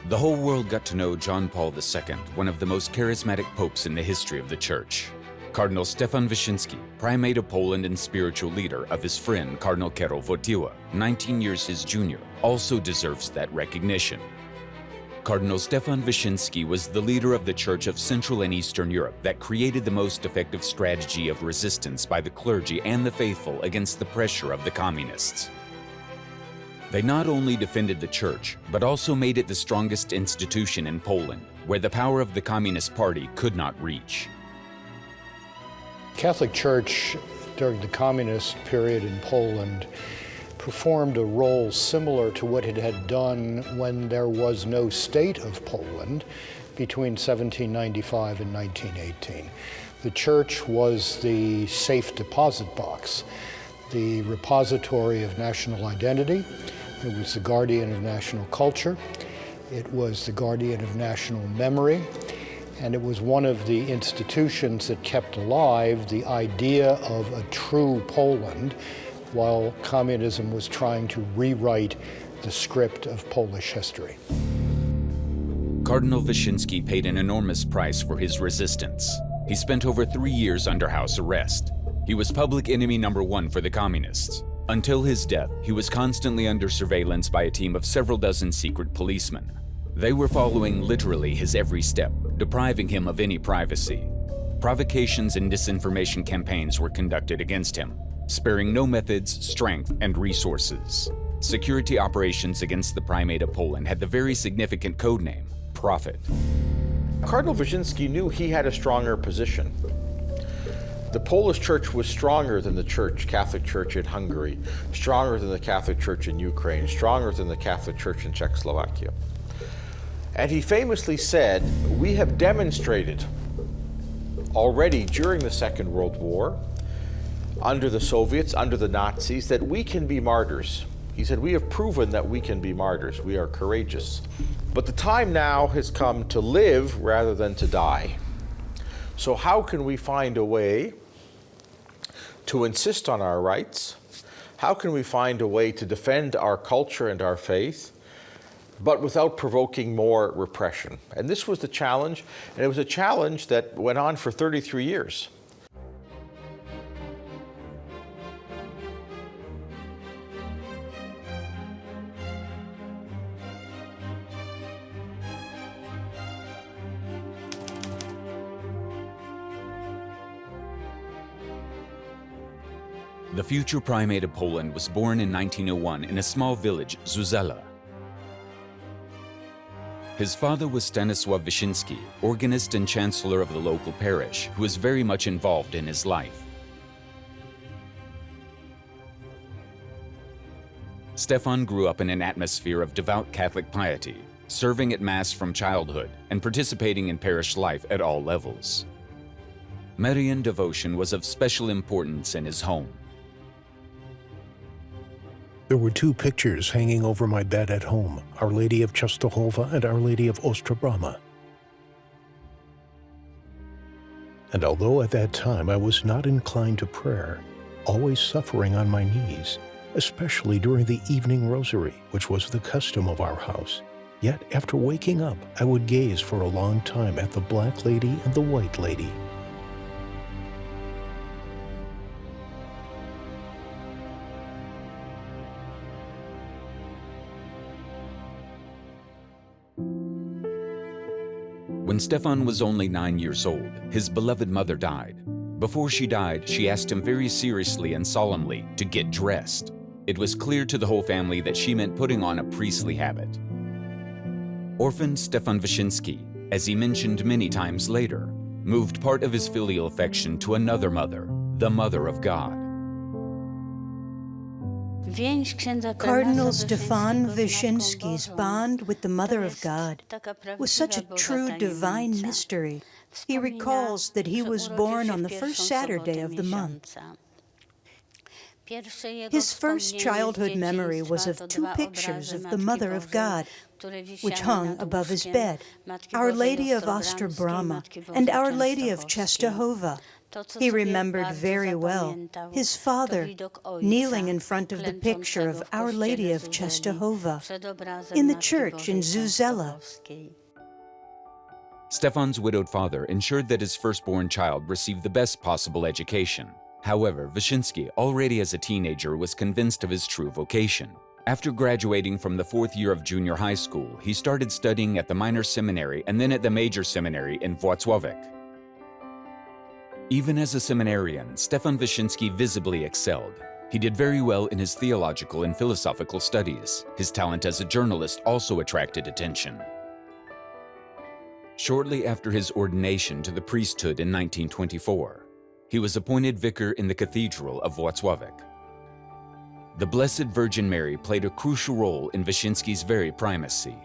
The whole world got to know John Paul II, one of the most charismatic popes in the history of the Church. Cardinal Stefan Wyszyński, primate of Poland and spiritual leader of his friend Cardinal Karol Wojtyła, 19 years his junior, also deserves that recognition. Cardinal Stefan Wyszyński was the leader of the Church of Central and Eastern Europe that created the most effective strategy of resistance by the clergy and the faithful against the pressure of the communists. They not only defended the Church, but also made it the strongest institution in Poland, where the power of the Communist Party could not reach. Catholic Church during the communist period in Poland performed a role similar to what it had done when there was no state of Poland between 1795 and 1918. The Church was the safe deposit box, the repository of national identity. It was the guardian of national culture. It was the guardian of national memory. And it was one of the institutions that kept alive the idea of a true Poland while communism was trying to rewrite the script of Polish history. Cardinal Wyszyński paid an enormous price for his resistance. He spent over 3 years under house arrest. He was public enemy number 1 for the communists. Until his death, he was constantly under surveillance by a team of several dozen secret policemen. They were following literally his every step, depriving him of any privacy. Provocations and disinformation campaigns were conducted against him, sparing no methods, strength, and resources. Security operations against the Primate of Poland had the very significant codename, Prophet. Cardinal Wyszyński knew he had a stronger position. The Polish Church was stronger than the Catholic Church in Hungary, stronger than the Catholic Church in Ukraine, stronger than the Catholic Church in Czechoslovakia. And he famously said, "We have demonstrated already during the Second World War, under the Soviets, under the Nazis, that we can be martyrs." He said, "We have proven that we can be martyrs. We are courageous. But the time now has come to live rather than to die. So how can we find a way to insist on our rights? How can we find a way to defend our culture and our faith, but without provoking more repression?" And this was the challenge, and it was a challenge that went on for 33 years. The future Primate of Poland was born in 1901 in a small village, Zuzela. His father was Stanisław Wyszyński, organist and chancellor of the local parish, who was very much involved in his life. Stefan grew up in an atmosphere of devout Catholic piety, serving at Mass from childhood and participating in parish life at all levels. Marian devotion was of special importance in his home. There were 2 pictures hanging over my bed at home, Our Lady of Częstochowa and Our Lady of Ostrobrama. And although at that time I was not inclined to prayer, always suffering on my knees, especially during the evening rosary, which was the custom of our house, yet after waking up, I would gaze for a long time at the Black Lady and the White Lady. When Stefan was only 9 years old, his beloved mother died. Before she died, she asked him very seriously and solemnly to get dressed. It was clear to the whole family that she meant putting on a priestly habit. Orphan Stefan Wyszyński, as he mentioned many times later, moved part of his filial affection to another mother, the Mother of God. Cardinal Stefan Wyszyński's bond with the Mother of God was such a true divine mystery. He recalls that he was born on the first Saturday of the month. His first childhood memory was of 2 pictures of the Mother of God, which hung above his bed, Our Lady of Ostrobrama and Our Lady of Częstochowa. He remembered very well his father kneeling in front of the picture of Our Lady of Częstochowa in the church in Zuzela. Stefan's widowed father ensured that his firstborn child received the best possible education. However, Wyszyński, already as a teenager, was convinced of his true vocation. After graduating from the 4th year of junior high school, he started studying at the minor seminary and then at the major seminary in Włocławek. Even as a seminarian, Stefan Wyszyński visibly excelled. He did very well in his theological and philosophical studies. His talent as a journalist also attracted attention. Shortly after his ordination to the priesthood in 1924, he was appointed vicar in the Cathedral of Włocławek. The Blessed Virgin Mary played a crucial role in Wyszyński's very primacy.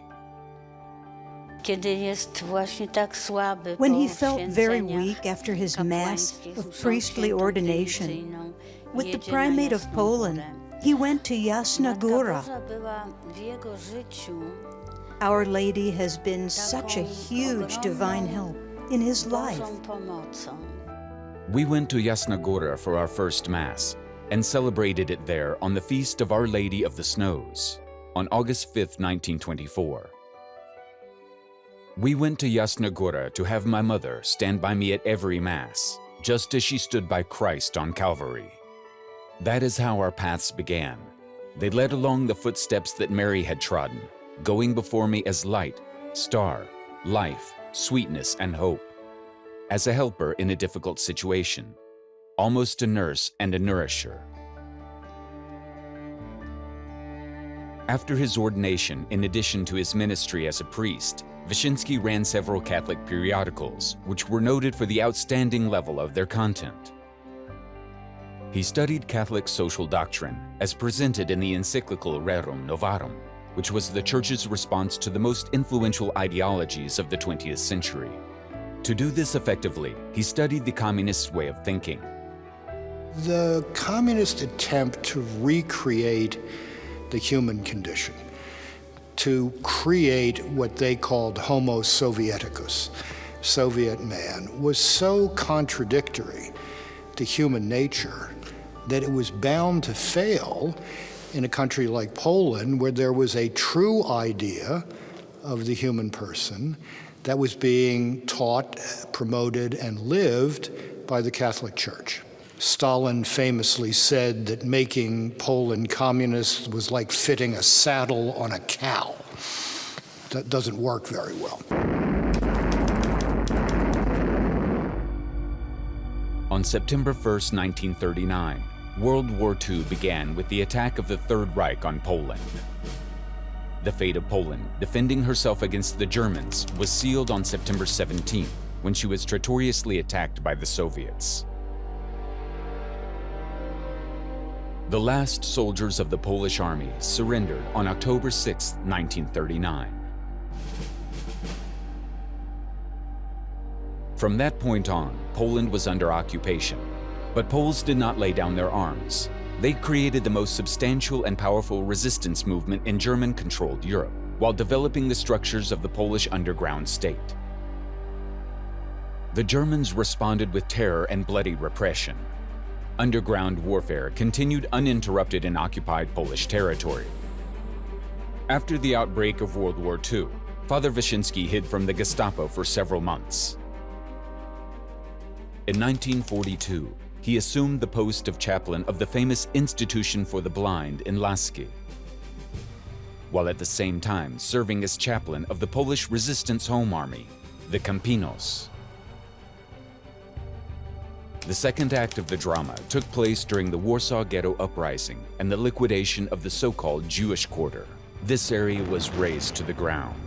When he felt very weak after his Mass of priestly ordination, with the Primate of Poland, he went to Jasna Góra. Our Lady has been such a huge divine help in his life. We went to Jasna Góra for our first Mass and celebrated it there on the feast of Our Lady of the Snows, on August 5, 1924. We went to Jasna Góra to have my mother stand by me at every Mass, just as she stood by Christ on Calvary. That is how our paths began. They led along the footsteps that Mary had trodden, going before me as light, star, life, sweetness, and hope. As a helper in a difficult situation, almost a nurse and a nourisher. After his ordination, in addition to his ministry as a priest, Wyszyński ran several Catholic periodicals, which were noted for the outstanding level of their content. He studied Catholic social doctrine, as presented in the encyclical Rerum Novarum, which was the Church's response to the most influential ideologies of the 20th century. To do this effectively, he studied the communist way of thinking. The communist attempt to recreate the human condition, to create what they called Homo Sovieticus, Soviet man, was so contradictory to human nature that it was bound to fail in a country like Poland, where there was a true idea of the human person that was being taught, promoted, and lived by the Catholic Church. Stalin famously said that making Poland communist was like fitting a saddle on a cow. That doesn't work very well. On September 1st, 1939, World War II began with the attack of the Third Reich on Poland. The fate of Poland, defending herself against the Germans, was sealed on September 17th, when she was traitorously attacked by the Soviets. The last soldiers of the Polish army surrendered on October 6, 1939. From that point on, Poland was under occupation. But Poles did not lay down their arms. They created the most substantial and powerful resistance movement in German-controlled Europe, while developing the structures of the Polish underground state. The Germans responded with terror and bloody repression. Underground warfare continued uninterrupted in occupied Polish territory. After the outbreak of World War II, Father Wyszyński hid from the Gestapo for several months. In 1942, he assumed the post of chaplain of the famous Institution for the Blind in Laski, while at the same time serving as chaplain of the Polish Resistance Home Army, the Campinos. The second act of the drama took place during the Warsaw Ghetto Uprising and the liquidation of the so-called Jewish quarter. This area was razed to the ground.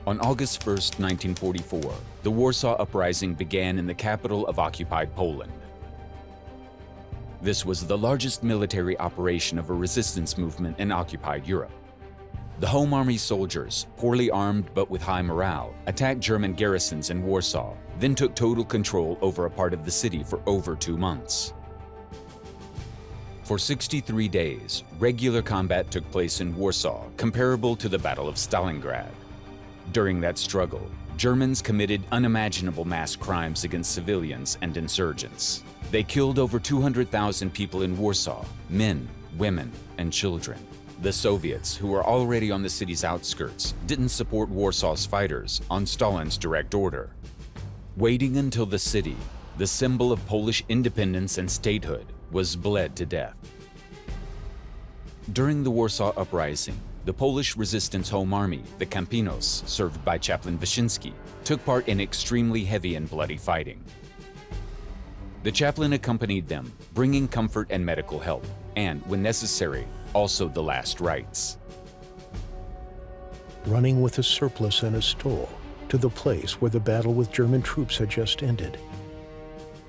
On August 1, 1944, the Warsaw Uprising began in the capital of occupied Poland. This was the largest military operation of a resistance movement in occupied Europe. The Home Army soldiers, poorly armed but with high morale, attacked German garrisons in Warsaw, then took total control over a part of the city for over 2 months. For 63 days, regular combat took place in Warsaw, comparable to the Battle of Stalingrad. During that struggle, Germans committed unimaginable mass crimes against civilians and insurgents. They killed over 200,000 people in Warsaw, men, women, and children. The Soviets, who were already on the city's outskirts, didn't support Warsaw's fighters on Stalin's direct order. Waiting until the city, the symbol of Polish independence and statehood, was bled to death. During the Warsaw Uprising, the Polish Resistance Home Army, the Campinos, served by Chaplain Wyszyński, took part in extremely heavy and bloody fighting. The chaplain accompanied them, bringing comfort and medical help, and, when necessary, also the last rites. Running with a surplice and a stole to the place where the battle with German troops had just ended,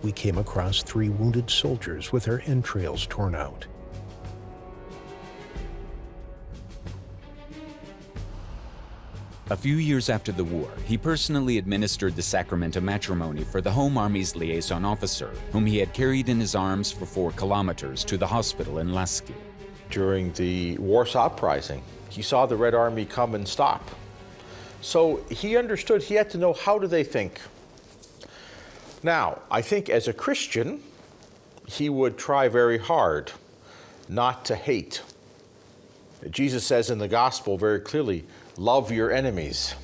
we came across 3 wounded soldiers with their entrails torn out. A few years after the war, he personally administered the sacrament of matrimony for the Home Army's liaison officer, whom he had carried in his arms for 4 kilometers to the hospital in Lasky. During the Warsaw Uprising, he saw the Red Army come and stop. So he understood he had to know, how do they think? Now, I think as a Christian, he would try very hard not to hate. Jesus says in the gospel very clearly, love your enemies.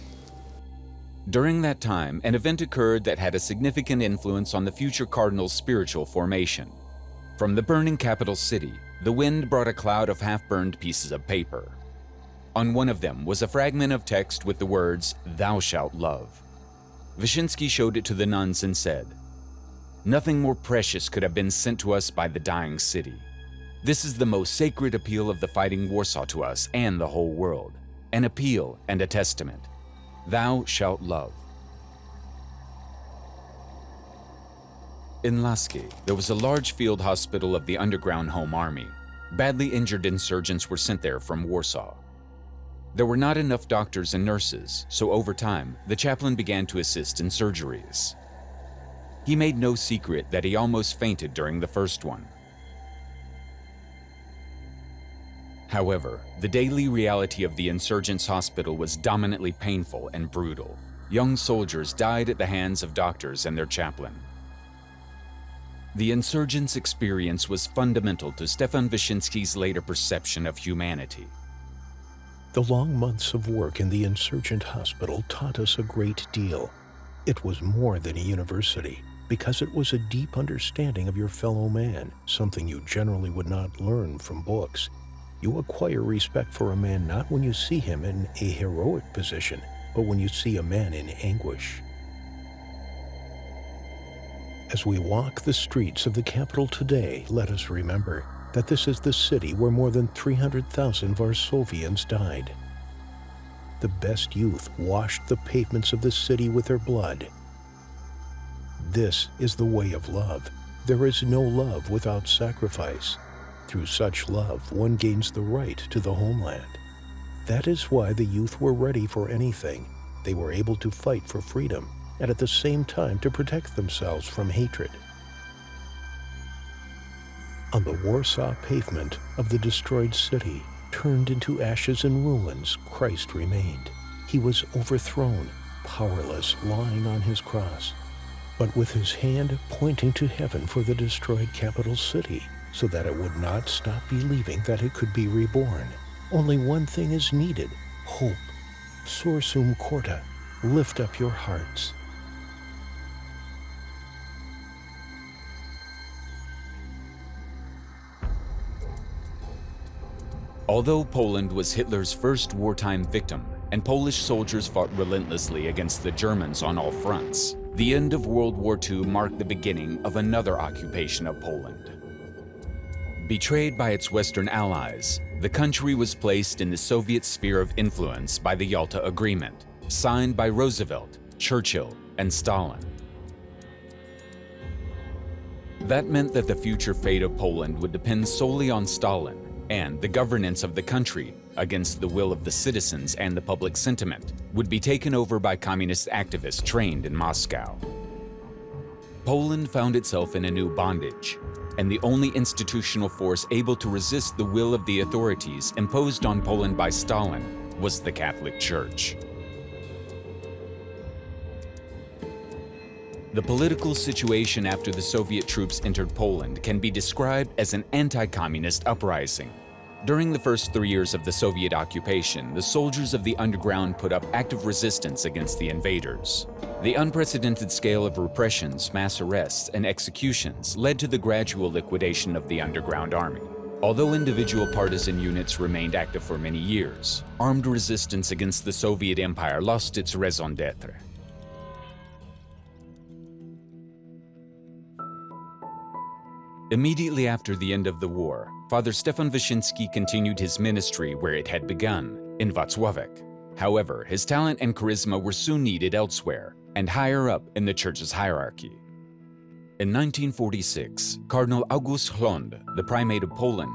During that time, an event occurred that had a significant influence on the future cardinal's spiritual formation. From the burning capital city, the wind brought a cloud of half-burned pieces of paper. On one of them was a fragment of text with the words, "Thou shalt love." Wyszyński showed it to the nuns and said, "Nothing more precious could have been sent to us by the dying city. This is the most sacred appeal of the fighting Warsaw to us and the whole world. An appeal and a testament. Thou shalt love." In Lasky, there was a large field hospital of the underground Home Army. Badly injured insurgents were sent there from Warsaw. There were not enough doctors and nurses, so over time, the chaplain began to assist in surgeries. He made no secret that he almost fainted during the first one. However, the daily reality of the insurgents' hospital was dominantly painful and brutal. Young soldiers died at the hands of doctors and their chaplain. The insurgents' experience was fundamental to Stefan Wyszyński's later perception of humanity. The long months of work in the insurgent hospital taught us a great deal. It was more than a university, because it was a deep understanding of your fellow man, something you generally would not learn from books. You acquire respect for a man not when you see him in a heroic position, but when you see a man in anguish. As we walk the streets of the capital today, let us remember that this is the city where more than 300,000 Varsovians died. The best youth washed the pavements of the city with their blood. This is the way of love. There is no love without sacrifice. Through such love, one gains the right to the homeland. That is why the youth were ready for anything. They were able to fight for freedom, and at the same time to protect themselves from hatred. On the Warsaw pavement of the destroyed city, turned into ashes and ruins, Christ remained. He was overthrown, powerless, lying on his cross, but with his hand pointing to heaven for the destroyed capital city, so that it would not stop believing that it could be reborn. Only one thing is needed: hope. Sursum corda, lift up your hearts. Although Poland was Hitler's first wartime victim, and Polish soldiers fought relentlessly against the Germans on all fronts, the end of World War II marked the beginning of another occupation of Poland. Betrayed by its Western allies, the country was placed in the Soviet sphere of influence by the Yalta Agreement, signed by Roosevelt, Churchill, and Stalin. That meant that the future fate of Poland would depend solely on Stalin, and the governance of the country, against the will of the citizens and the public sentiment, would be taken over by communist activists trained in Moscow. Poland found itself in a new bondage, and the only institutional force able to resist the will of the authorities imposed on Poland by Stalin was the Catholic Church. The political situation after the Soviet troops entered Poland can be described as an anti-communist uprising. During the first 3 years of the Soviet occupation, the soldiers of the underground put up active resistance against the invaders. The unprecedented scale of repressions, mass arrests, and executions led to the gradual liquidation of the underground army. Although individual partisan units remained active for many years, armed resistance against the Soviet Empire lost its raison d'être. Immediately after the end of the war, Father Stefan Wyszyński continued his ministry where it had begun, in Włocławek. However, his talent and charisma were soon needed elsewhere, and higher up in the church's hierarchy. In 1946, Cardinal August Hlond, the Primate of Poland,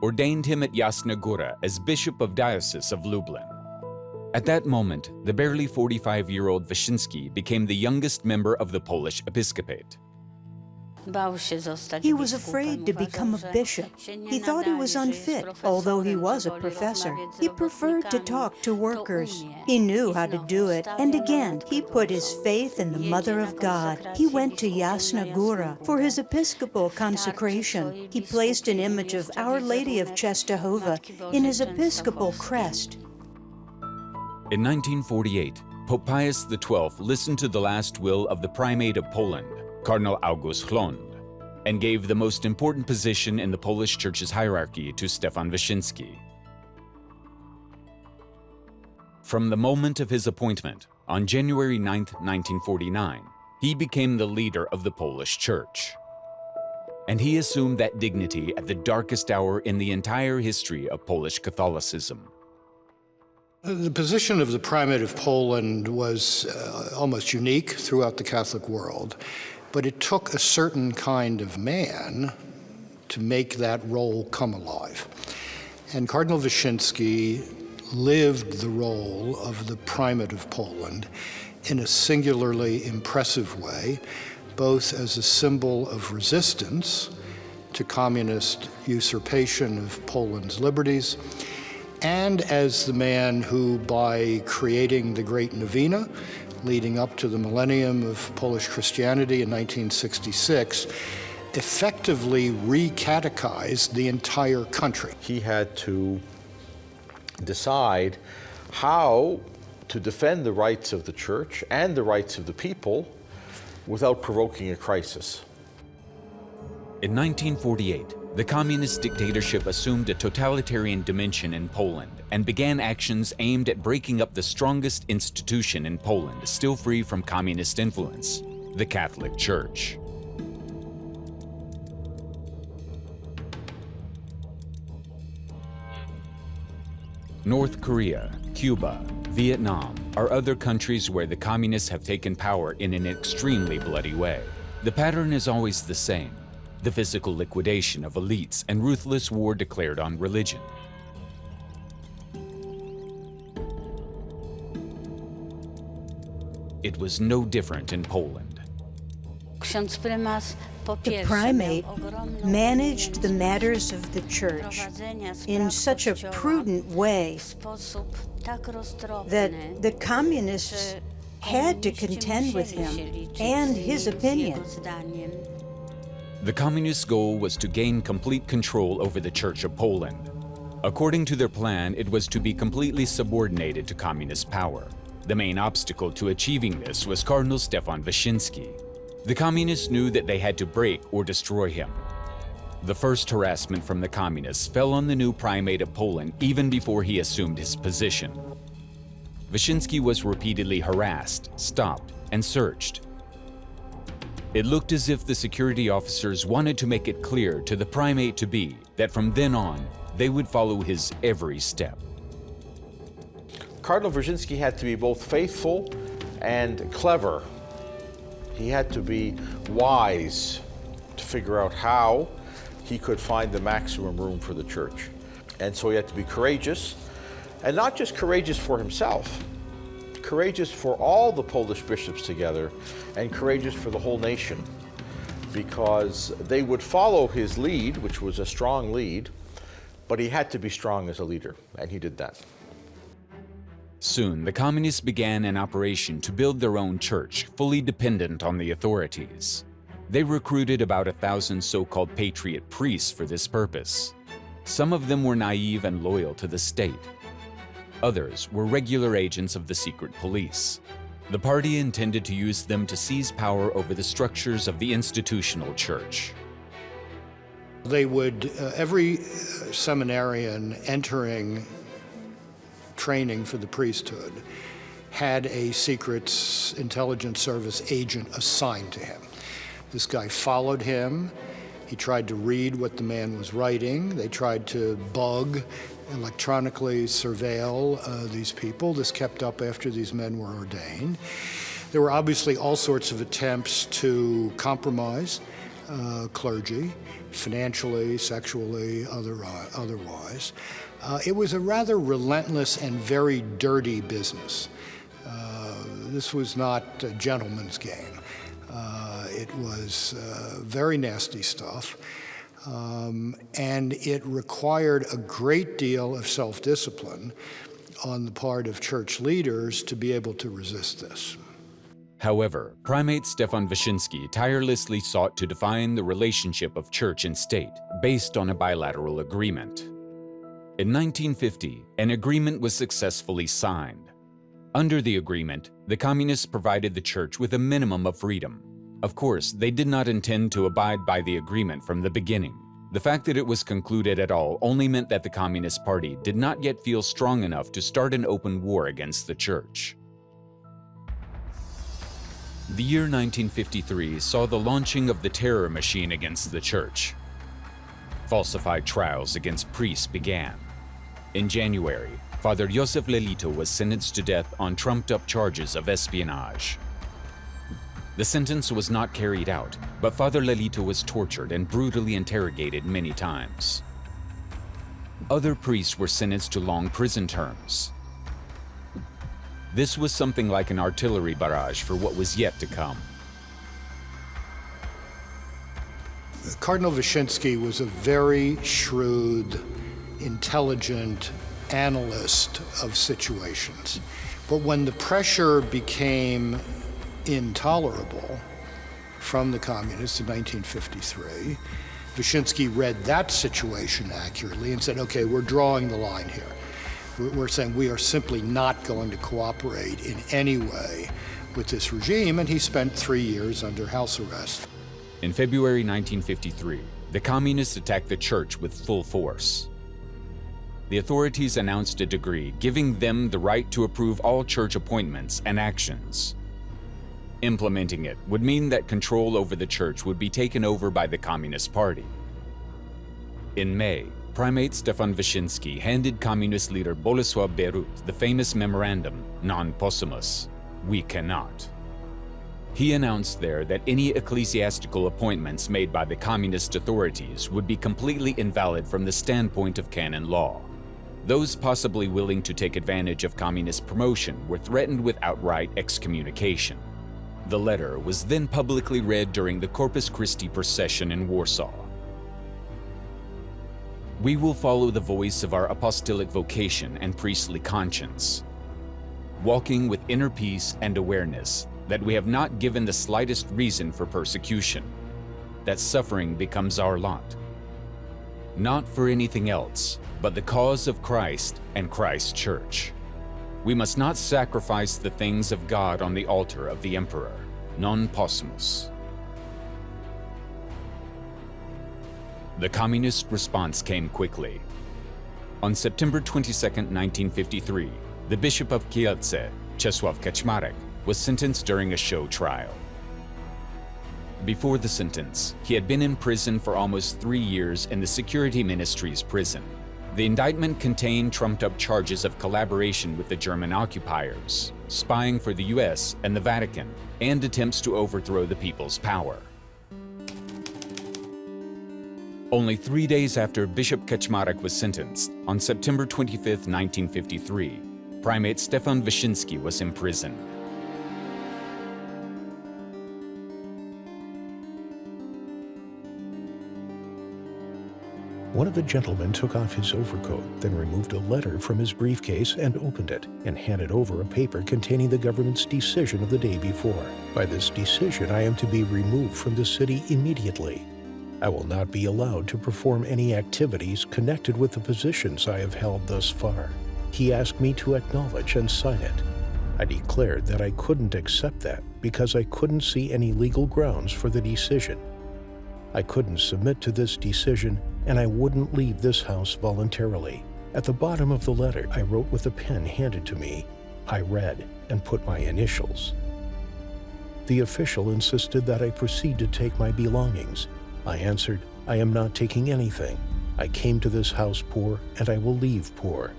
ordained him at Jasna Góra as Bishop of Diocese of Lublin. At that moment, the barely 45-year-old Wyszyński became the youngest member of the Polish episcopate. He was afraid to become a bishop. He thought he was unfit, although he was a professor. He preferred to talk to workers. He knew how to do it, and again, he put his faith in the Mother of God. He went to Jasna Góra for his episcopal consecration. He placed an image of Our Lady of Częstochowa in his episcopal crest. In 1948, Pope Pius XII listened to the last will of the Primate of Poland, Cardinal August Hlond, and gave the most important position in the Polish Church's hierarchy to Stefan Wyszyński. From the moment of his appointment, on January 9, 1949, he became the leader of the Polish Church. And he assumed that dignity at the darkest hour in the entire history of Polish Catholicism. The position of the Primate of Poland was almost unique throughout the Catholic world. But it took a certain kind of man to make that role come alive. And Cardinal Wyszyński lived the role of the Primate of Poland in a singularly impressive way, both as a symbol of resistance to communist usurpation of Poland's liberties, and as the man who, by creating the Great Novena, leading up to the millennium of Polish Christianity in 1966, effectively re-catechized the entire country. He had to decide how to defend the rights of the church and the rights of the people without provoking a crisis. In 1948, the communist dictatorship assumed a totalitarian dimension in Poland and began actions aimed at breaking up the strongest institution in Poland still free from communist influence, the Catholic Church. North Korea, Cuba, Vietnam are other countries where the communists have taken power in an extremely bloody way. The pattern is always the same: the physical liquidation of elites and ruthless war declared on religion. It was no different in Poland. The primate managed the matters of the church in such a prudent way that the communists had to contend with him and his opinion. The communists' goal was to gain complete control over the Church of Poland. According to their plan, it was to be completely subordinated to communist power. The main obstacle to achieving this was Cardinal Stefan Wyszyński. The communists knew that they had to break or destroy him. The first harassment from the communists fell on the new primate of Poland even before he assumed his position. Wyszyński was repeatedly harassed, stopped, and searched. It looked as if the security officers wanted to make it clear to the primate-to-be that from then on, they would follow his every step. Cardinal Wyszyński had to be both faithful and clever. He had to be wise to figure out how he could find the maximum room for the church. And so he had to be courageous, and not just courageous for himself, courageous for all the Polish bishops together, and courageous for the whole nation, because they would follow his lead, which was a strong lead, but he had to be strong as a leader, and he did that. Soon, the communists began an operation to build their own church, fully dependent on the authorities. They recruited about 1,000 so-called patriot priests for this purpose. Some of them were naive and loyal to the state. Others were regular agents of the secret police. The party intended to use them to seize power over the structures of the institutional church. They would, every seminarian entering training for the priesthood had a secret intelligence service agent assigned to him. This guy followed him. He tried to read what the man was writing. They tried to bug, electronically surveil these people. This kept up after these men were ordained. There were obviously all sorts of attempts to compromise clergy, financially, sexually, otherwise. It was a rather relentless and very dirty business. This was not a gentleman's game. It was very nasty stuff, and it required a great deal of self-discipline on the part of church leaders to be able to resist this. However, Primate Stefan Wyszyński tirelessly sought to define the relationship of church and state based on a bilateral agreement. In 1950, an agreement was successfully signed. Under the agreement, the communists provided the church with a minimum of freedom. Of course, they did not intend to abide by the agreement from the beginning. The fact that it was concluded at all only meant that the Communist Party did not yet feel strong enough to start an open war against the church. The year 1953 saw the launching of the terror machine against the church. Falsified trials against priests began. In January, Father Józef Lelito was sentenced to death on trumped-up charges of espionage. The sentence was not carried out, but Father Lelito was tortured and brutally interrogated many times. Other priests were sentenced to long prison terms. This was something like an artillery barrage for what was yet to come. Cardinal Wyszyński was a very shrewd, intelligent analyst of situations. But when the pressure became intolerable from the communists in 1953, Wyszyński read that situation accurately and said, okay, we're drawing the line here. We're saying we are simply not going to cooperate in any way with this regime, and he spent 3 years under house arrest. In February 1953, the communists attacked the church with full force. The authorities announced a decree giving them the right to approve all church appointments and actions. Implementing it would mean that control over the church would be taken over by the Communist Party. In May, Primate Stefan Wyszyński handed communist leader Bolesław Bierut the famous memorandum, Non possumus, we cannot. He announced there that any ecclesiastical appointments made by the communist authorities would be completely invalid from the standpoint of canon law. Those possibly willing to take advantage of communist promotion were threatened with outright excommunication. The letter was then publicly read during the Corpus Christi procession in Warsaw. We will follow the voice of our apostolic vocation and priestly conscience, walking with inner peace and awareness that we have not given the slightest reason for persecution, that suffering becomes our lot. Not for anything else, but the cause of Christ and Christ's church. We must not sacrifice the things of God on the altar of the emperor. Non possumus. The communist response came quickly. On September 22, 1953, the Bishop of Kielce, Czesław Kaczmarek, was sentenced during a show trial. Before the sentence, he had been in prison for almost 3 years in the Security Ministry's prison. The indictment contained trumped-up charges of collaboration with the German occupiers, spying for the US and the Vatican, and attempts to overthrow the people's power. Only 3 days after Bishop Kaczmarek was sentenced, on September 25, 1953, Primate Stefan Wyszyński was imprisoned. One of the gentlemen took off his overcoat, then removed a letter from his briefcase and opened it, and handed over a paper containing the government's decision of the day before. By this decision, I am to be removed from the city immediately. I will not be allowed to perform any activities connected with the positions I have held thus far. He asked me to acknowledge and sign it. I declared that I couldn't accept that because I couldn't see any legal grounds for the decision. I couldn't submit to this decision, and I wouldn't leave this house voluntarily. At the bottom of the letter, I wrote with a pen handed to me. I read and put my initials. The official insisted that I proceed to take my belongings. I answered, I am not taking anything. I came to this house poor, and I will leave poor.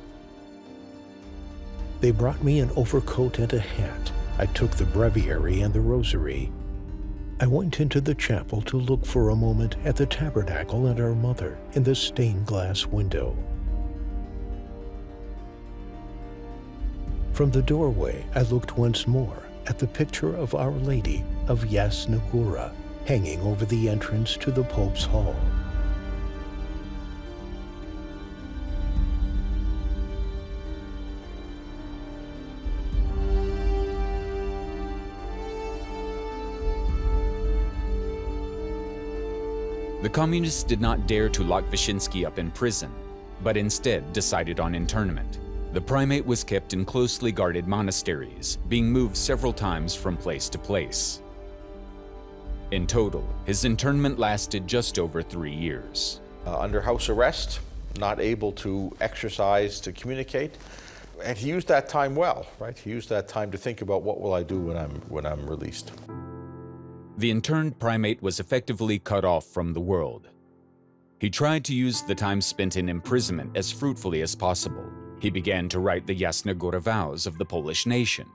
They brought me an overcoat and a hat. I took the breviary and the rosary. I went into the chapel to look for a moment at the tabernacle and our mother in the stained glass window. From the doorway, I looked once more at the picture of Our Lady of Jasna Góra hanging over the entrance to the Pope's Hall. The communists did not dare to lock Wyszyński up in prison, but instead decided on internment. The primate was kept in closely guarded monasteries, being moved several times from place to place. In total, his internment lasted just over 3 years. Under house arrest, not able to exercise, to communicate, and he used that time well, right? He used that time to think about what will I do when I'm released. The interned primate was effectively cut off from the world. He tried to use the time spent in imprisonment as fruitfully as possible. He began to write the Jasna Góra vows of the Polish nation.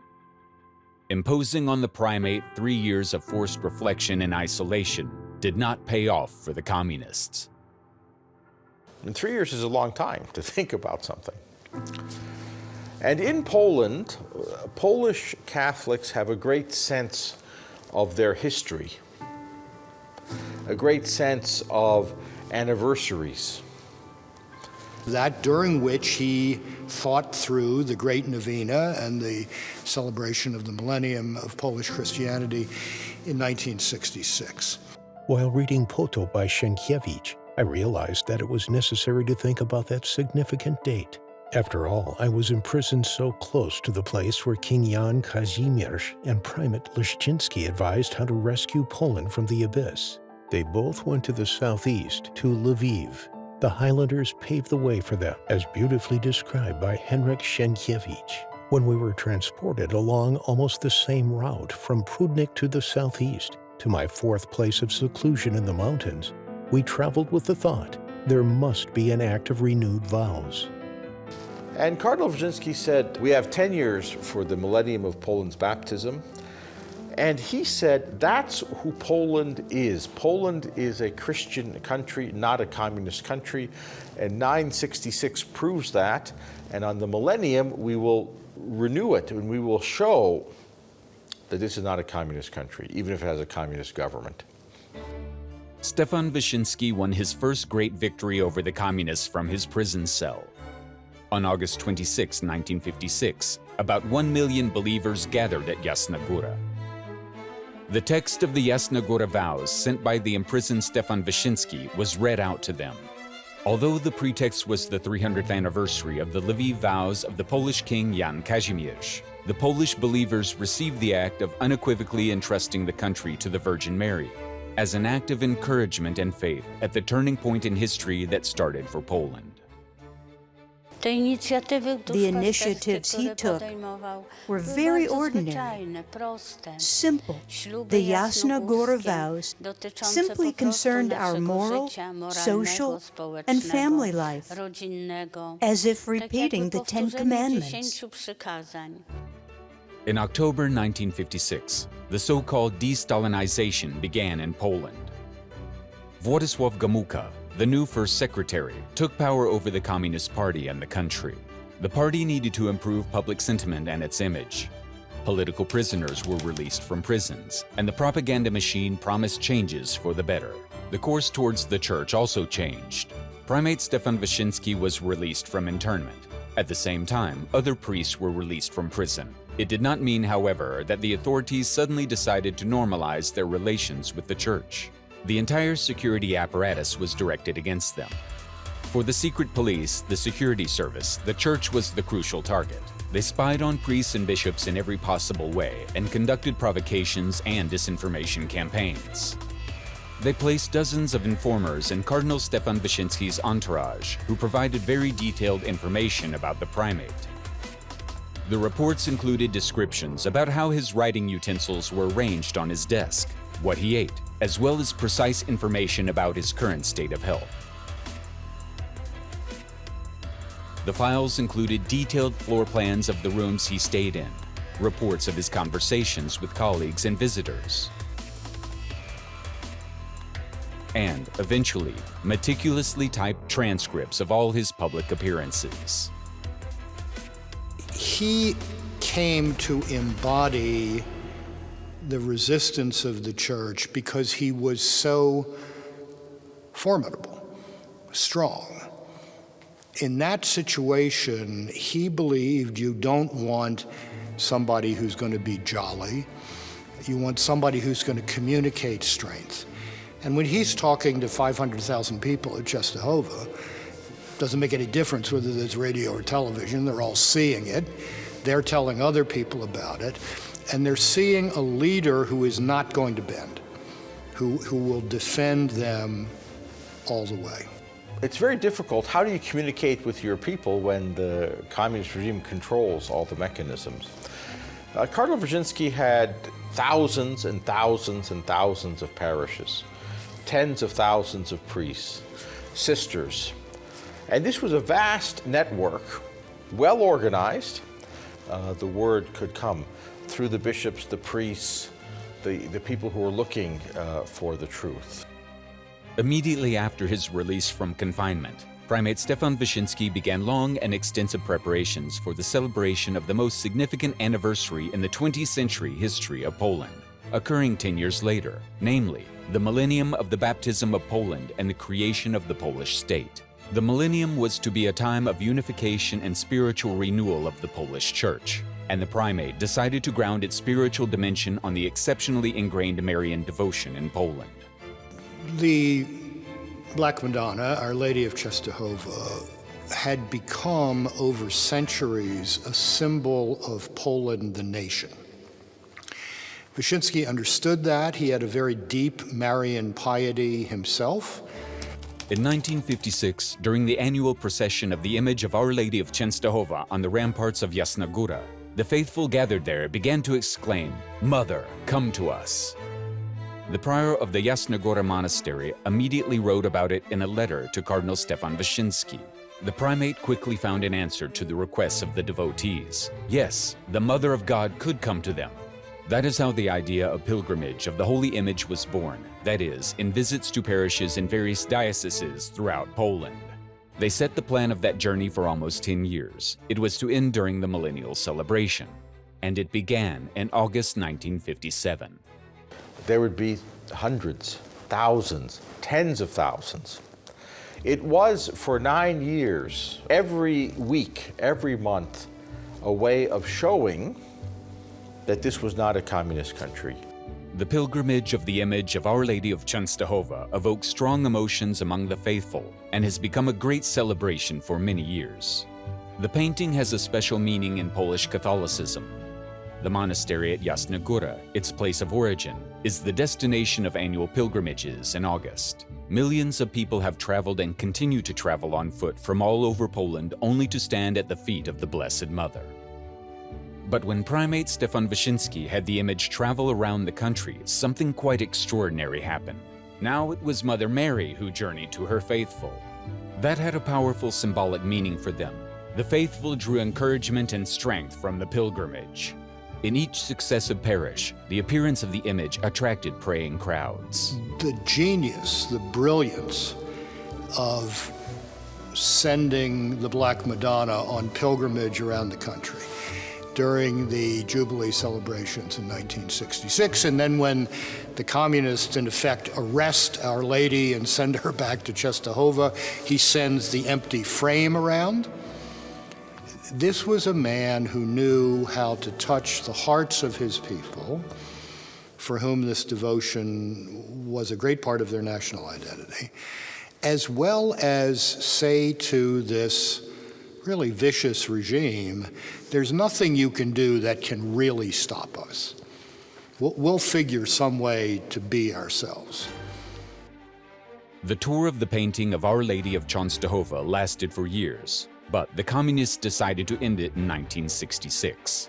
Imposing on the primate 3 years of forced reflection and isolation did not pay off for the communists. And 3 years is a long time to think about something. And in Poland, Polish Catholics have a great sense of their history, a great sense of anniversaries. That during which he fought through the Great Novena and the celebration of the millennium of Polish Christianity in 1966. While reading Poto by Sienkiewicz, I realized that it was necessary to think about that significant date. After all, I was imprisoned so close to the place where King Jan Kazimierz and Primate Leszczyński advised how to rescue Poland from the abyss. They both went to the southeast, to Lviv. The Highlanders paved the way for them, as beautifully described by Henryk Sienkiewicz. When we were transported along almost the same route from Prudnik to the southeast, to my fourth place of seclusion in the mountains, we traveled with the thought, there must be an act of renewed vows. And Cardinal Wyszyński said, we have 10 years for the millennium of Poland's baptism. And he said, that's who Poland is. Poland is a Christian country, not a communist country. And 966 proves that. And on the millennium, we will renew it and we will show that this is not a communist country, even if it has a communist government. Stefan Wyszyński won his first great victory over the communists from his prison cell. On August 26, 1956, about 1 million believers gathered at Jasna Góra. The text of the Jasna Góra vows sent by the imprisoned Stefan Wyszyński was read out to them. Although the pretext was the 300th anniversary of the Lviv vows of the Polish king Jan Kazimierz, the Polish believers received the act of unequivocally entrusting the country to the Virgin Mary, as an act of encouragement and faith at the turning point in history that started for Poland. The initiatives he took were very ordinary, simple. The Jasna Góra vows simply concerned our moral, social, and family life, as if repeating the 10 Commandments. In October 1956, the so-called de-Stalinization began in Poland. Władysław Gomułka, the new first secretary, took power over the Communist Party and the country. The party needed to improve public sentiment and its image. Political prisoners were released from prisons, and the propaganda machine promised changes for the better. The course towards the church also changed. Primate Stefan Wyszyński was released from internment. At the same time, other priests were released from prison. It did not mean, however, that the authorities suddenly decided to normalize their relations with the church. The entire security apparatus was directed against them. For the secret police, the security service, the church was the crucial target. They spied on priests and bishops in every possible way and conducted provocations and disinformation campaigns. They placed dozens of informers in Cardinal Stefan Wyszyński's entourage, who provided very detailed information about the primate. The reports included descriptions about how his writing utensils were arranged on his desk, what he ate, as well as precise information about his current state of health. The files included detailed floor plans of the rooms he stayed in, reports of his conversations with colleagues and visitors, and, eventually, meticulously typed transcripts of all his public appearances. He came to embody the resistance of the church because he was so formidable, strong. In that situation, he believed you don't want somebody who's going to be jolly. You want somebody who's going to communicate strength. And when he's talking to 500,000 people at Częstochowa, doesn't make any difference whether there's radio or television, they're all seeing it. They're telling other people about it. And they're seeing a leader who is not going to bend, who will defend them all the way. It's very difficult. How do you communicate with your people when the communist regime controls all the mechanisms? Cardinal Wyszyński had thousands and thousands and thousands of parishes, tens of thousands of priests, sisters. And this was a vast network, well organized. The word could come through the bishops, the priests, the people who were looking for the truth. Immediately after his release from confinement, Primate Stefan Wyszyński began long and extensive preparations for the celebration of the most significant anniversary in the 20th century history of Poland, occurring 10 years later, namely, the millennium of the baptism of Poland and the creation of the Polish state. The millennium was to be a time of unification and spiritual renewal of the Polish Church, and the primate decided to ground its spiritual dimension on the exceptionally ingrained Marian devotion in Poland. The Black Madonna, Our Lady of Częstochowa, had become over centuries a symbol of Poland, the nation. Wyszyński understood that. He had a very deep Marian piety himself. In 1956, during the annual procession of the image of Our Lady of Częstochowa on the ramparts of Jasna Góra, the faithful gathered there began to exclaim, "Mother, come to us." The prior of the Jasna Góra monastery immediately wrote about it in a letter to Cardinal Stefan Wyszyński. The primate quickly found an answer to the requests of the devotees. Yes, the Mother of God could come to them. That is how the idea of pilgrimage of the Holy Image was born, that is, in visits to parishes in various dioceses throughout Poland. They set the plan of that journey for almost 10 years. It was to end during the millennial celebration, and it began in August 1957. There would be hundreds, thousands, tens of thousands. It was for 9 years, every week, every month, a way of showing that this was not a communist country. The pilgrimage of the image of Our Lady of Częstochowa evokes strong emotions among the faithful and has become a great celebration for many years. The painting has a special meaning in Polish Catholicism. The monastery at Jasna Góra, its place of origin, is the destination of annual pilgrimages in August. Millions of people have traveled and continue to travel on foot from all over Poland only to stand at the feet of the Blessed Mother. But when Primate Stefan Wyszyński had the image travel around the country, something quite extraordinary happened. Now it was Mother Mary who journeyed to her faithful. That had a powerful symbolic meaning for them. The faithful drew encouragement and strength from the pilgrimage. In each successive parish, the appearance of the image attracted praying crowds. The genius, the brilliance of sending the Black Madonna on pilgrimage around the country during the Jubilee celebrations in 1966. And then when the communists, in effect, arrest Our Lady and send her back to Częstochowa, he sends the empty frame around. This was a man who knew how to touch the hearts of his people, for whom this devotion was a great part of their national identity, as well as say to this really vicious regime, there's nothing you can do that can really stop us. We'll figure some way to be ourselves. The tour of the painting of Our Lady of Częstochowa lasted for years, but the communists decided to end it in 1966.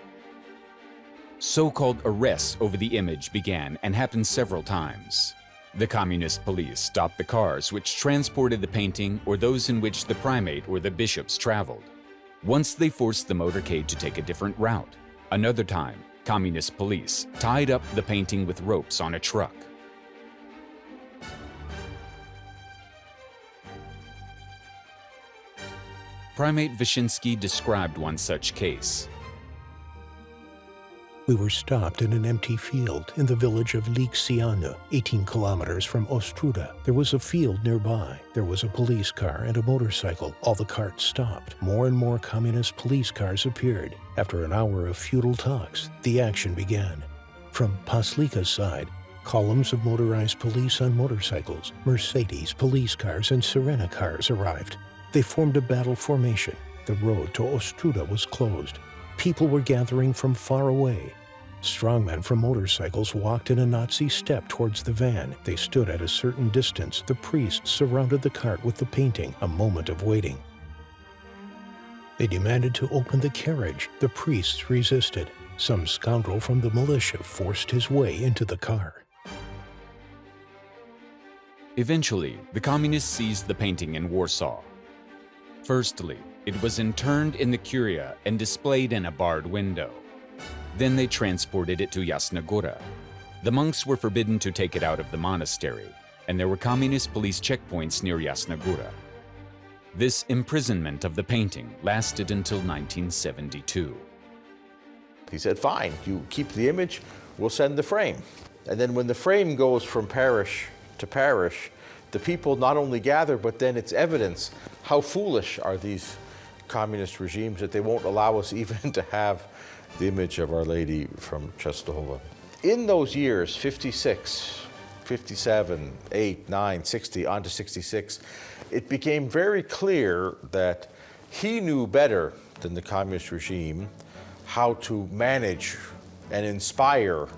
So-called arrests over the image began and happened several times. The communist police stopped the cars which transported the painting or those in which the primate or the bishops traveled. Once they forced the motorcade to take a different route. Another time, communist police tied up the painting with ropes on a truck. Primate Wyszyński described one such case. We were stopped in an empty field in the village of Liksiana, 18 kilometers from Ostruda. There was a field nearby. There was a police car and a motorcycle. All the carts stopped. More and more communist police cars appeared. After an hour of futile talks, the action began. From Paslika's side, columns of motorized police on motorcycles, Mercedes, police cars, and Sirena cars arrived. They formed a battle formation. The road to Ostruda was closed. People were gathering from far away. Strongmen from motorcycles walked in a Nazi step towards the van. They stood at a certain distance. The priests surrounded the cart with the painting, a moment of waiting. They demanded to open the carriage. The priests resisted. Some scoundrel from the militia forced his way into the car. Eventually, the communists seized the painting in Warsaw. Firstly, it was interned in the Curia and displayed in a barred window. Then they transported it to Jasna Góra. The monks were forbidden to take it out of the monastery, and there were communist police checkpoints near Jasna Góra. This imprisonment of the painting lasted until 1972. He said, fine, you keep the image, we'll send the frame. And then when the frame goes from parish to parish, the people not only gather, but then it's evidence how foolish are these communist regimes that they won't allow us even to have the image of Our Lady from Częstochowa. In those years, 56, 57, 8, 9, 60, on to 66, it became very clear that he knew better than the communist regime how to manage and inspire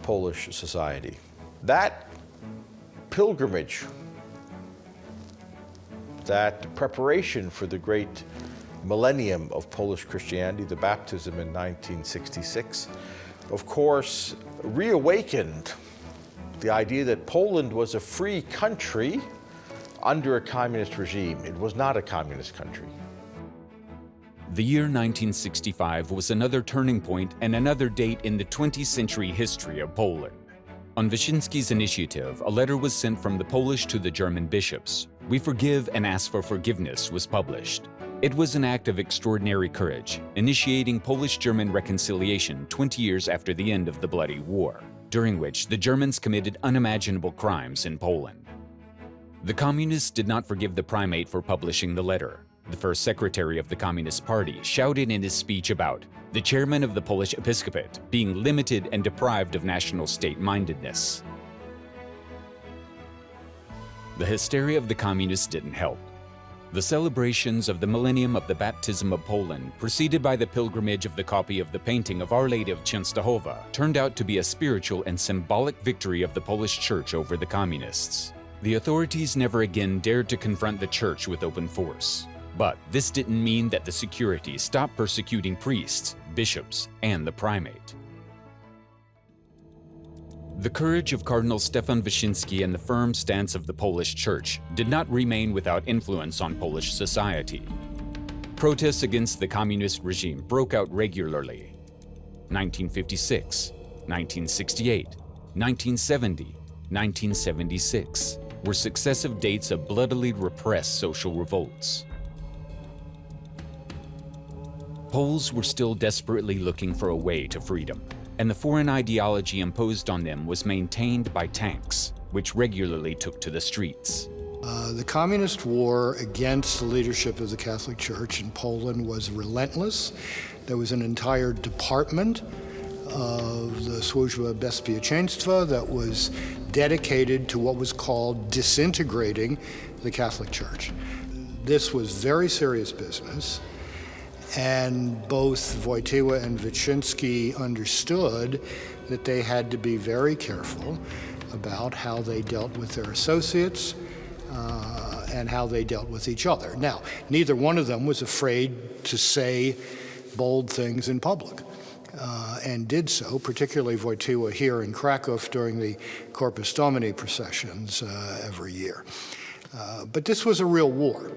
Polish society. That pilgrimage, that preparation for the great millennium of Polish Christianity, the baptism in 1966, of course, reawakened the idea that Poland was a free country under a communist regime. It was not a communist country. The year 1965 was another turning point and another date in the 20th century history of Poland. On Wyszyński's initiative, a letter was sent from the Polish to the German bishops. "We forgive and ask for forgiveness" was published. It was an act of extraordinary courage, initiating Polish-German reconciliation 20 years after the end of the Bloody War, during which the Germans committed unimaginable crimes in Poland. The communists did not forgive the primate for publishing the letter. The first secretary of the Communist Party shouted in his speech about the chairman of the Polish episcopate being limited and deprived of national state-mindedness. The hysteria of the communists didn't help. The celebrations of the millennium of the baptism of Poland, preceded by the pilgrimage of the copy of the painting of Our Lady of Częstochowa, turned out to be a spiritual and symbolic victory of the Polish Church over the communists. The authorities never again dared to confront the Church with open force. But this didn't mean that the security stopped persecuting priests, bishops, and the primate. The courage of Cardinal Stefan Wyszyński and the firm stance of the Polish Church did not remain without influence on Polish society. Protests against the communist regime broke out regularly. 1956, 1968, 1970, 1976 were successive dates of bloodily repressed social revolts. Poles were still desperately looking for a way to freedom, and the foreign ideology imposed on them was maintained by tanks, which regularly took to the streets. The communist war against the leadership of the Catholic Church in Poland was relentless. There was an entire department of the Służba Bezpieczeństwa that was dedicated to what was called disintegrating the Catholic Church. This was very serious business, and both Wojtyła and Wyszyński understood that they had to be very careful about how they dealt with their associates and how they dealt with each other. Now, neither one of them was afraid to say bold things in public, and did so, particularly Wojtyła here in Krakow during the Corpus Domini processions every year. But this was a real war.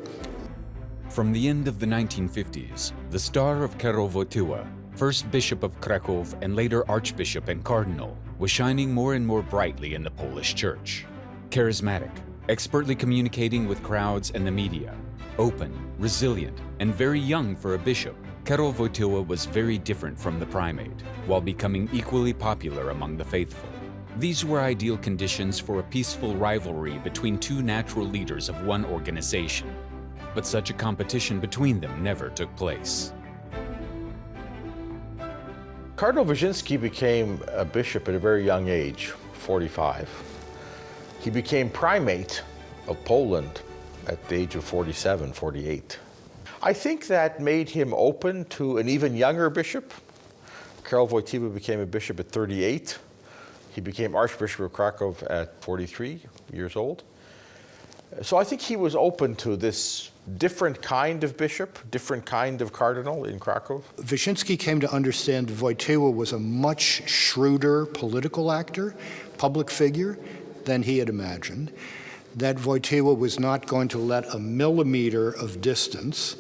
From the end of the 1950s, the star of Karol Wojtyła, first Bishop of Krakow and later Archbishop and Cardinal, was shining more and more brightly in the Polish Church. Charismatic, expertly communicating with crowds and the media, open, resilient, and very young for a bishop, Karol Wojtyła was very different from the primate, while becoming equally popular among the faithful. These were ideal conditions for a peaceful rivalry between two natural leaders of one organization. But such a competition between them never took place. Cardinal Wyszyński became a bishop at a very young age, 45. He became primate of Poland at the age of 47, 48. I think that made him open to an even younger bishop. Karol Wojtyła became a bishop at 38. He became Archbishop of Krakow at 43 years old. So I think he was open to this different kind of bishop, different kind of cardinal in Krakow. Wyszyński came to understand Wojtyła was a much shrewder political actor, public figure, than he had imagined, that Wojtyła was not going to let a millimeter of distance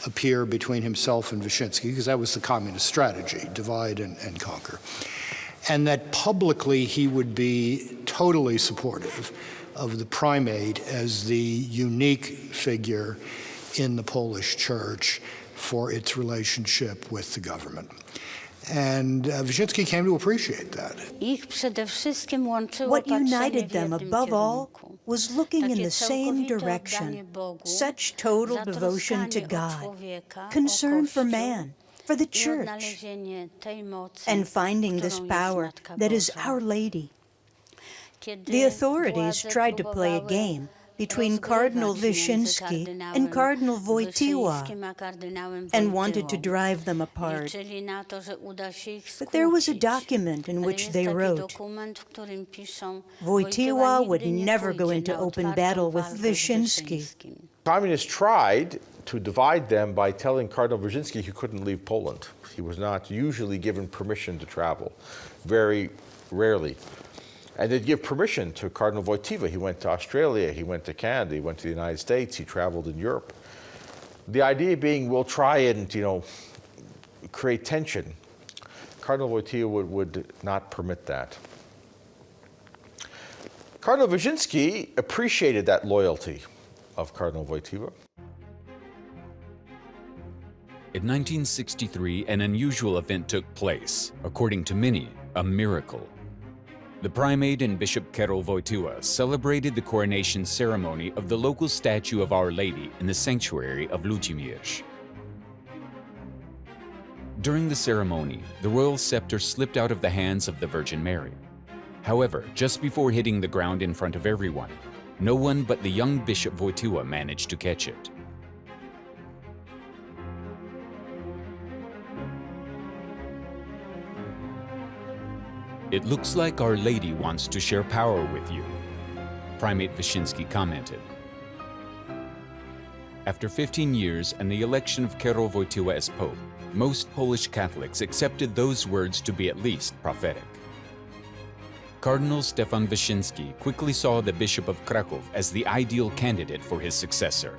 appear between himself and Wyszyński, because that was the communist strategy, divide and conquer. And that publicly he would be totally supportive of the primate as the unique figure in the Polish Church for its relationship with the government. And Wyszyński came to appreciate that. What united them above all was looking in the same direction, such total devotion to God, concern for man, for the Church, and finding this power that is Our Lady. The authorities tried to play a game between Cardinal Wyszyński and Cardinal Wojtyła and wanted to drive them apart. But there was a document in which they wrote, Wojtyła would never go into open battle with Wyszyński. Communists tried to divide them by telling Cardinal Wyszyński he couldn't leave Poland. He was not usually given permission to travel, very rarely. And they'd give permission to Cardinal Wojtyła. He went to Australia, he went to Canada, he went to the United States, he traveled in Europe. The idea being, we'll try and, create tension. Cardinal Wojtyła would not permit that. Cardinal Wyszyński appreciated that loyalty of Cardinal Wojtyła. In 1963, an unusual event took place, according to many, a miracle. The primate and Bishop Karol Wojtyła celebrated the coronation ceremony of the local statue of Our Lady in the sanctuary of Ljubit ćeš. During the ceremony, the royal scepter slipped out of the hands of the Virgin Mary. However, just before hitting the ground in front of everyone, no one but the young Bishop Wojtyła managed to catch it. "It looks like Our Lady wants to share power with you," Primate Wyszyński commented. After 15 years and the election of Karol Wojtyła as Pope, most Polish Catholics accepted those words to be at least prophetic. Cardinal Stefan Wyszyński quickly saw the Bishop of Krakow as the ideal candidate for his successor.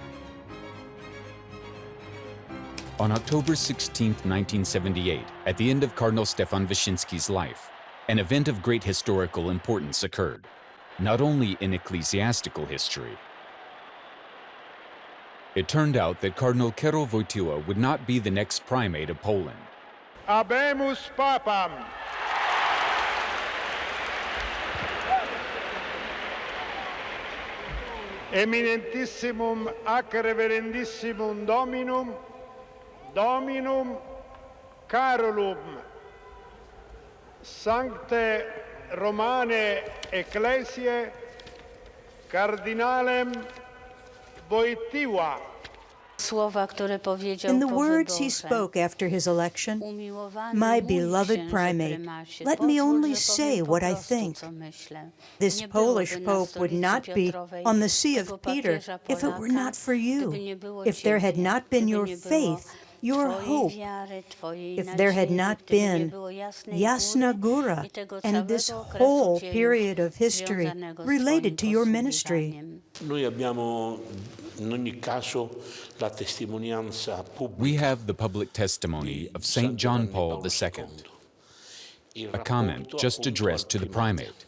On October 16, 1978, at the end of Cardinal Stefan Wyszyński's life, an event of great historical importance occurred, not only in ecclesiastical history. It turned out that Cardinal Karol Wojtyła would not be the next primate of Poland. Habemus papam. Eminentissimum ac reverendissimum Dominum Carolum Sancte Romane Ecclesiae Kardinalem Wojtyła. In the words he spoke after his election, "My beloved primate, let me only say what I think. This Polish Pope would not be on the See of Peter if it were not for you, if there had not been your faith, your hope, if there had not been Jasna Góra and this whole period of history related to your ministry." Noi abbiamo in ogni caso la testimonianza pubblica. We have the public testimony of St. John Paul II, a comment just addressed to the primate.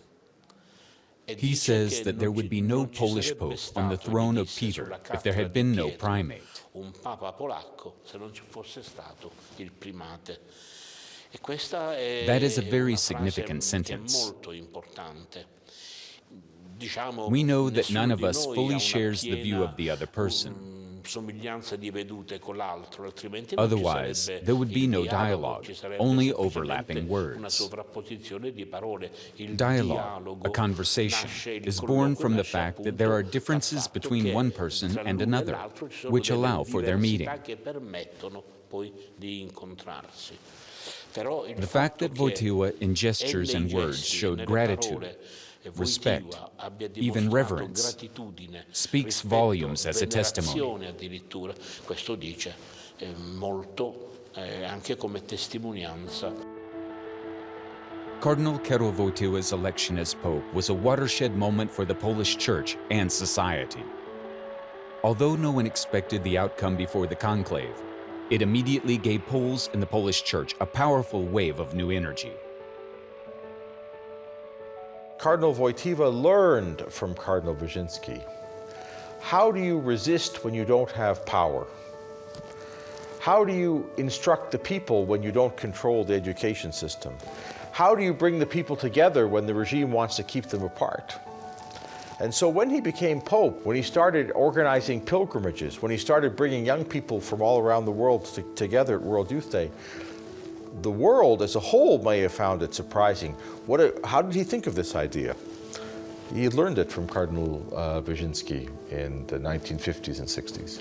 He says that there would be no Polish Pope on the throne of Peter if there had been no primate. Un papa polacco se non ci fosse stato il primate. That is a very significant sentence. Molto importante. We know that none of us fully shares the view of the other person. Otherwise, there would be no dialogue, only overlapping words. Dialogue, a conversation, is born from the fact that there are differences between one person and another, which allow for their meeting. The fact that Wojtyła in gestures and words showed gratitude, respect, even reverence, speaks volumes as a testimony. Questo dice molto anche come testimonianza. Cardinal Karol Wojtyła's election as Pope was a watershed moment for the Polish Church and society. Although no one expected the outcome before the conclave, it immediately gave Poles in the Polish Church a powerful wave of new energy. Cardinal Wojtyła learned from Cardinal Wyszyński. How do you resist when you don't have power? How do you instruct the people when you don't control the education system? How do you bring the people together when the regime wants to keep them apart? And so when he became Pope, when he started organizing pilgrimages, when he started bringing young people from all around the world together at World Youth Day, the world as a whole may have found it surprising. How did he think of this idea? He had learned it from Cardinal Wyszyński in the 1950s and 60s.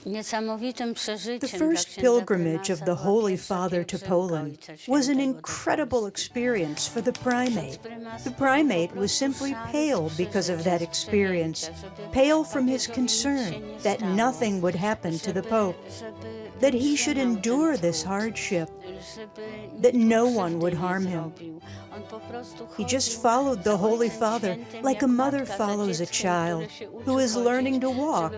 The first pilgrimage of the Holy Father to Poland was an incredible experience for the primate. The primate was simply pale because of that experience, pale from his concern that nothing would happen to the Pope, that he should endure this hardship, that no one would harm him. He just followed the Holy Father like a mother follows a child who is learning to walk,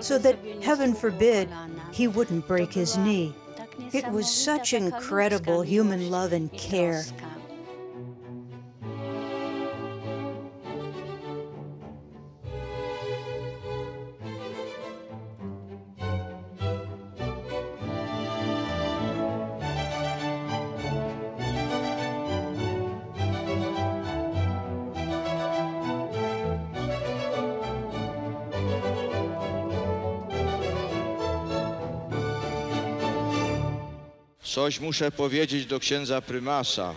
so that, heaven forbid, he wouldn't break his knee. It was such incredible human love and care. Coś muszę powiedzieć do księdza prymasa.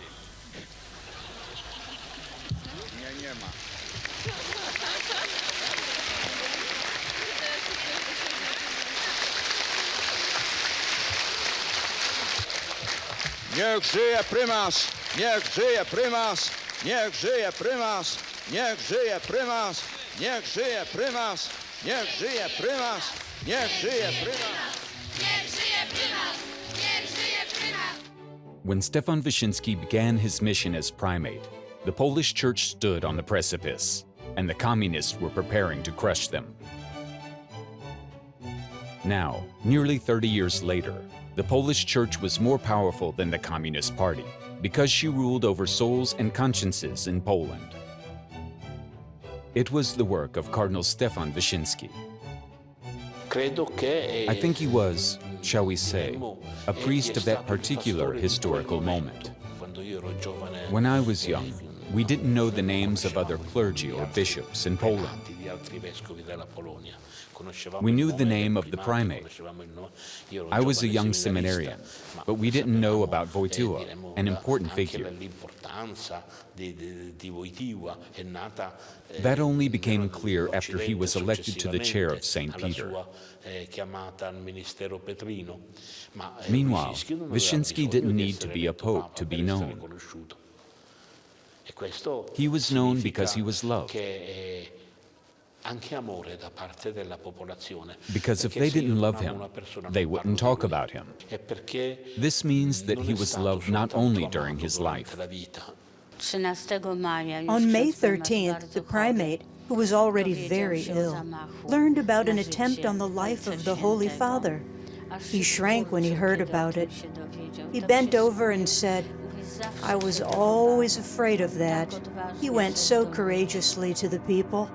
Nie ma. Niech żyje prymas! Niech żyje prymas! Niech żyje prymas! Niech żyje prymas! Niech żyje prymas! Niech żyje prymas! Niech żyje prymas! Niech żyje prymas! When Stefan Wyszyński began his mission as primate, the Polish Church stood on the precipice, and the communists were preparing to crush them. Now, nearly 30 years later, the Polish Church was more powerful than the Communist Party because she ruled over souls and consciences in Poland. It was the work of Cardinal Stefan Wyszyński. I think he was, shall we say, a priest of that particular historical moment. When I was young, we didn't know the names of other clergy or bishops in Poland. We knew the name of the primate. I was a young seminarian, but we didn't know about Wojtyła, an important figure. That only became clear after he was elected to the chair of St. Peter. Meanwhile, Wyszyński didn't need to be a pope to be known. He was known because he was loved. Because if they didn't love him, they wouldn't talk about him. This means that he was loved not only during his life. On May 13th, the primate, who was already very ill, learned about an attempt on the life of the Holy Father. He shrank when he heard about it. He bent over and said, "I was always afraid of that." He went so courageously to the people.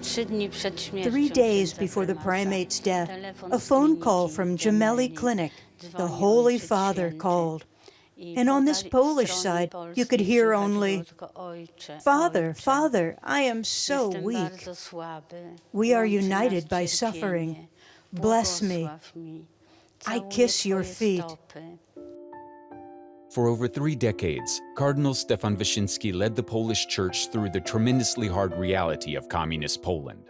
Three days before the primate's death, a phone call from Gemelli Clinic, the Holy Father called. And on this Polish side, you could hear only, "Father, Father, I am so weak. We are united by suffering. Bless me. I kiss your feet." For over 3 decades, Cardinal Stefan Wyszyński led the Polish Church through the tremendously hard reality of Communist Poland.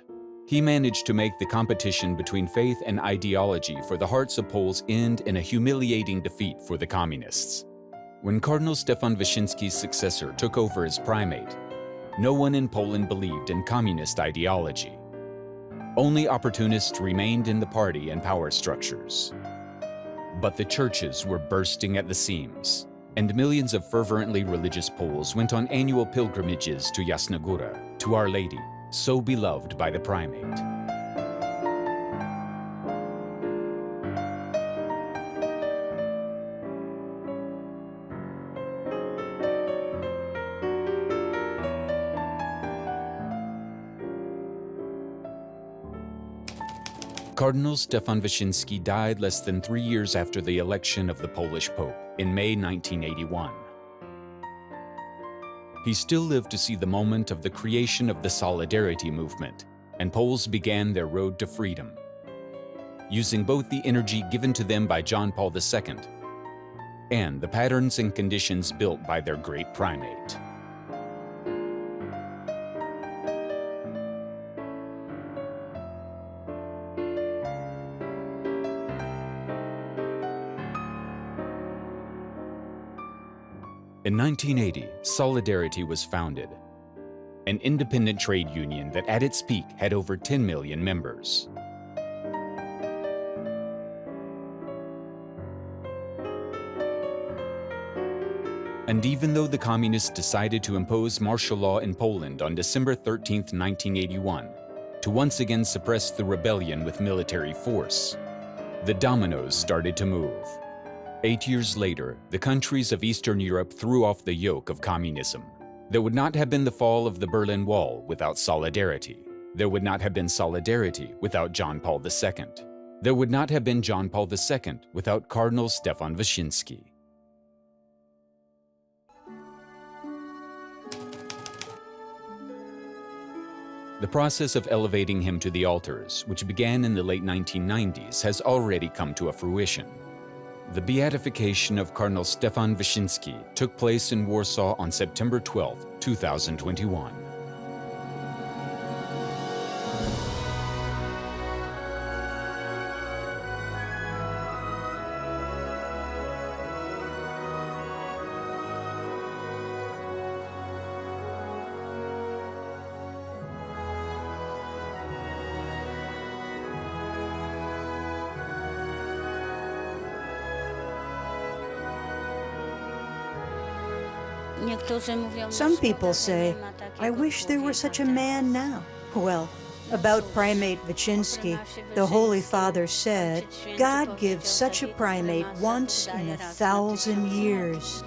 He managed to make the competition between faith and ideology for the hearts of Poles end in a humiliating defeat for the Communists. When Cardinal Stefan Wyszyński's successor took over as primate, no one in Poland believed in communist ideology. Only opportunists remained in the party and power structures. But the churches were bursting at the seams, and millions of fervently religious Poles went on annual pilgrimages to Jasna Góra, to Our Lady, so beloved by the primate. Cardinal Stefan Wyszyński died less than 3 years after the election of the Polish Pope in May 1981. He still lived to see the moment of the creation of the Solidarity movement, and Poles began their road to freedom, using both the energy given to them by John Paul II and the patterns and conditions built by their great primate. In 1980, Solidarity was founded, an independent trade union that at its peak had over 10 million members. And even though the communists decided to impose martial law in Poland on December 13, 1981, to once again suppress the rebellion with military force, the dominoes started to move. 8 years later, the countries of Eastern Europe threw off the yoke of communism. There would not have been the fall of the Berlin Wall without solidarity. There would not have been solidarity without John Paul II. There would not have been John Paul II without Cardinal Stefan Wyszyński. The process of elevating him to the altars, which began in the late 1990s, has already come to a fruition. The beatification of Cardinal Stefan Wyszyński took place in Warsaw on September 12, 2021. Some people say, "I wish there were such a man now." Well, About primate Wyszyński, the Holy Father said, God gives such a primate once in 1,000 years.